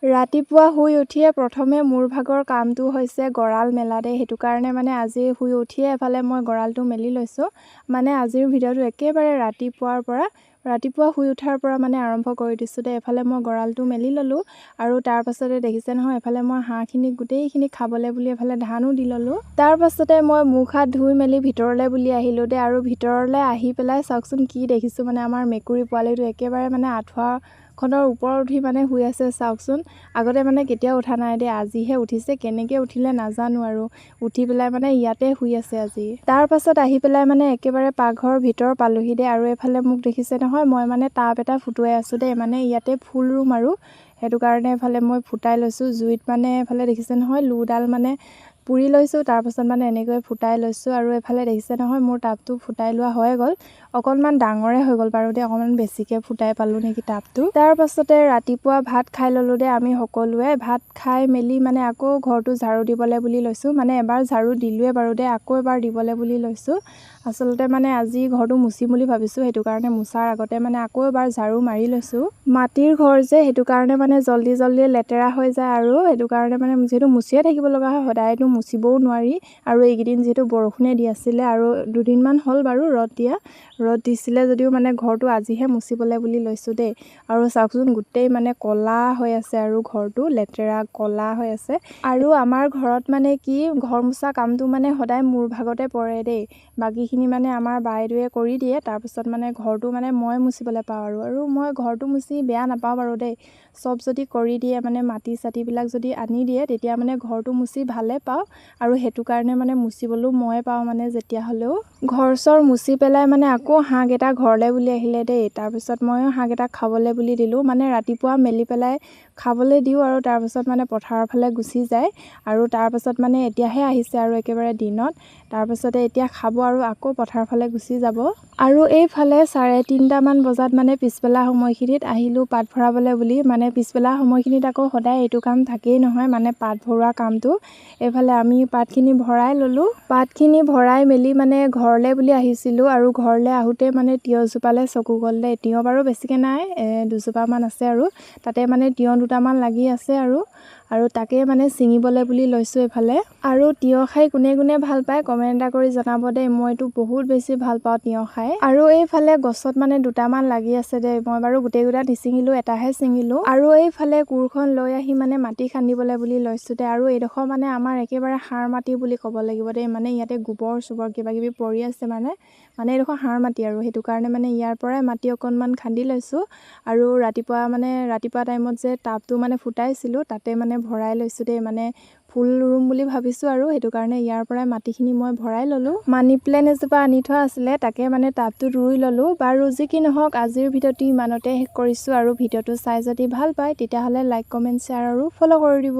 ৰাতিপুৱা শুই উঠিয়ে প্ৰথমে মোৰ ভাগৰ কামটো হৈছে গঁৰাল মেলা দেই। সেইটো কাৰণে মানে আজি শুই উঠিয়ে এফালে মই গঁৰালটো মেলি লৈছোঁ। মানে আজিৰ ভিডিঅ'টো একেবাৰে ৰাতিপুৱা শুই উঠাৰ পৰা মানে আৰম্ভ কৰি দিছোঁ দেই। এফালে মই গঁৰালটো মেলি ল'লোঁ আৰু তাৰপাছতে দেখিছে নহয়, এফালে মই হাঁহখিনিক গোটেইখিনি খাবলৈ বুলি এফালে ধানো দি ল'লোঁ। তাৰপাছতে মই মুখ হাত ধুই মেলি ভিতৰলৈ বুলি আহিলোঁ দেই। আৰু ভিতৰলৈ আহি পেলাই চাওকচোন কি দেখিছোঁ, মানে আমাৰ মেকুৰী পোৱালিটো একেবাৰে মানে আঁঠুৱাখনৰ ওপৰত উঠি মানে শুই আছে চাওকচোন। আগতে মানে কেতিয়াও উঠা নাই দেই, আজিহে উঠিছে। কেনেকৈ উঠিলে নাজানো আৰু উঠি পেলাই মানে ইয়াতে শুই আছে আজি। তাৰপাছত আহি পেলাই মানে একেবাৰে পাকঘৰৰ ভিতৰ পালোহি দেই। আৰু এইফালে মোক দেখিছে নহয়, মই মানে টাব এটা ফুটুৱাই আছোঁ দেই। মানে ইয়াতে ফুল ৰুম আৰু সেইটো কাৰণে এফালে মই ফুটাই লৈছোঁ জুইত। মানে এফালে দেখিছে নহয়, লুডাল মানে পুৰি লৈছোঁ, তাৰপাছত মানে এনেকৈ ফুটাই লৈছোঁ। আৰু এফালে দেখিছে নহয়, মোৰ টাবটো ফুটাই লোৱা হৈ গ'ল। অকণমান ডাঙৰে হৈ গ'ল বাৰু দেই, অকণমান বেছিকৈ ফুটাই পালোঁ নেকি টাবটো। তাৰপাছতে ৰাতিপুৱা ভাত খাই ল'লোঁ দেই আমি সকলোৱে। ভাত খাই মেলি মানে আকৌ ঘৰটো ঝাৰু দিবলৈ বুলি লৈছোঁ। মানে এবাৰ ঝাৰু দিলোৱে বাৰু দেই, আকৌ এবাৰ দিবলৈ বুলি লৈছোঁ। আচলতে মানে আজি ঘৰটো মুচিম বুলি ভাবিছোঁ, সেইটো কাৰণে মুচাৰ আগতে মানে আকৌ এবাৰ ঝাৰু মাৰি লৈছোঁ। মাটিৰ ঘৰ যে, সেইটো কাৰণে মানে জল্দি লেতেৰা হৈ যায়। আৰু সেইটো কাৰণে মানে যিহেতু মুচিয়ে থাকিব লগা হয়, সদায়তো মুচিবও নোৱাৰি। আৰু এইকেইদিন যিহেতু বৰষুণে দি আছিলে আৰু দুদিনমান হ'ল বাৰু ৰ'দ দিছিলে যদিও মানে ঘৰটো আজিহে মুচিবলৈ বুলি লৈছোঁ দেই। আৰু চাওকচোন গোটেই মানে ক'লা হৈ আছে আৰু ঘৰটো লেতেৰা ক'লা হৈ আছে। আৰু আমাৰ ঘৰত মানে কি, ঘৰ মোচা কামটো মানে সদায় মোৰ ভাগতে পৰে দেই। বাকীখিনি মানে আমাৰ বাইদেৱে কৰি দিয়ে। তাৰপিছত মানে ঘৰটো মানে মই মুচিবলৈ পাওঁ আৰু মই ঘৰটো মুচি বেয়া নাপাওঁ বাৰু দেই। চব যদি কৰি দিয়ে, মানে মাটি চাটিবিলাক যদি আনি দিয়ে, তেতিয়া মানে ঘৰটো মুচি ভালে পাওঁ। আৰু সেইটো কাৰণে মানে মুচিবলৈও মই পাওঁ মানে যেতিয়া হ'লেও। ঘৰ চৰ মুচি পেলাই মানে আকৌ হাঁহকেইটা ঘৰলৈ বুলি আহিলে দেই। তাৰপিছত ময়ো হাঁহকেইটাক খাবলৈ বুলি দিলোঁ। মানে ৰাতিপুৱা মেলি পেলাই খাবলৈ দিওঁ আৰু তাৰপিছত মানে পথাৰৰ ফালে গুচি যায়। আৰু তাৰপাছত মানে এতিয়াহে আহিছে আৰু একেবাৰে দিনত। তাৰপাছতে এতিয়া খাব আৰু আকৌ পথাৰৰ ফালে গুচি যাব। আৰু এইফালে 3:30মান বজাত মানে পিছবেলা সময়খিনিত আহিলোঁ পাত ভৰাবলৈ বুলি। মানে পিছবেলা সময়খিনিত আকৌ সদায় এইটো কাম থাকেই নহয়, মানে পাত ভৰোৱা কামটো। এইফালে আমি পাতখিনি ভৰাই ল'লোঁ। পাতখিনি ভৰাই মেলি মানে ঘৰলৈ বুলি আহিছিলোঁ। আৰু ঘৰলৈ আহোঁতে মানে তিয়ঁহজোপালৈ চকু গ'ল দেই। তিয়ঁহ বাৰু বেছিকৈ নাই, দুজোপামান আছে আৰু তাতে মানে তিয়ঁহ দুটামান লাগি আছে আৰু তাকে মানে ছিঙিবলৈ বুলি লৈছোঁ এইফালে। আৰু তিয়ঁহ খাই কোনে কোনে ভাল পায় কমেণ্ট এটা কৰি জনাব দেই। মইতো বহুত বেছি ভাল পাওঁ তিয়ঁহ খাই। আৰু এইফালে গছত মানে দুটামান লাগি আছে দেই। মই বাৰু গোটেইকেইটা নিছিঙিলোঁ, এটাহে ছিঙিলোঁ। আৰু এইফালে কোৰখন লৈ আহি মানে মাটি খান্দিবলৈ বুলি লৈছোঁ দেই। আৰু এইডোখৰ মানে আমাৰ একেবাৰে সাৰ মাটি বুলি ক'ব লাগিব দেই। মানে ইয়াতে গোবৰ চোবৰ কিবাকিবি পৰি আছে মানে এইডোখৰ সাৰ মাটি আৰু সেইটো কাৰণে মানে ইয়াৰ পৰাই মাটি অকণমান খান্দি লৈছোঁ। আৰু ৰাতিপুৱা টাইমত যে টাবটো মানে ফুটাইছিলোঁ, তাতে মানে ভৰাই লৈছোঁ দেই। মানে ফুল ৰুম বুলি ভাবিছোঁ আৰু সেইটো কাৰণে ইয়াৰ পৰাই মাটিখিনি মই ভৰাই ল'লোঁ। মানি প্লেণ্ট এজোপা আনি থোৱা আছিলে, তাকে মানে টাবটোত ৰুই ল'লোঁ। বাৰু যি কি নহওক, আজিৰ ভিডিঅ'টো ইমানতে শেষ কৰিছোঁ। আৰু ভিডিঅ'টো চাই যদি ভাল পায়, তেতিয়াহ'লে লাইক, কমেণ্ট, শ্বেয়াৰ আৰু ফ'ল' কৰি দিব।